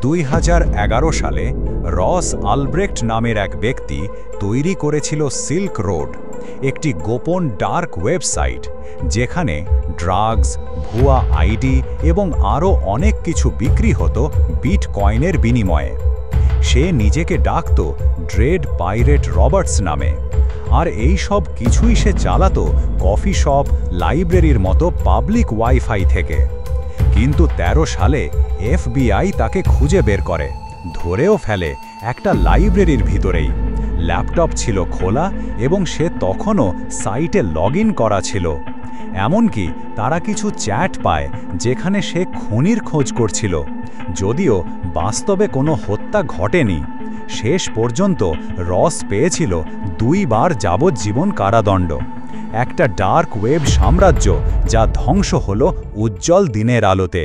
2011 সালে রস আলব্রেক্ট নামের এক ব্যক্তি তৈরি করেছিল সিল্ক রোড, একটি গোপন ডার্ক ওয়েবসাইট যেখানে ড্রাগস, ভুয়া আইডি এবং আরও অনেক কিছু বিক্রি হতো বিটকয়েনের বিনিময়ে। সে নিজেকে ডাকত ড্রেড পাইরেট রবার্টস নামে, আর এই সব কিছুই সে চালাতো কফি শপ, লাইব্রেরির মতো পাবলিক ওয়াইফাই থেকে। কিন্তু 13 সালে FBI তাকে খুঁজে বের করে, ধরেও ফেলে একটা লাইব্রেরির ভিতরেই। ল্যাপটপ ছিল খোলা এবং সে তখনও সাইটে লগইন করা ছিল। এমনকি তারা কিছু চ্যাট পায় যেখানে সে খুনির খোঁজ করছিল, যদিও বাস্তবে কোনো হত্যা ঘটেনি। শেষ পর্যন্ত রস পেয়েছিল 2 বার যাবজ্জীবন কারাদণ্ড। একটা ডার্ক ওয়েব সাম্রাজ্য যা ধ্বংস হলো উজ্জ্বল দিনের আলোতে।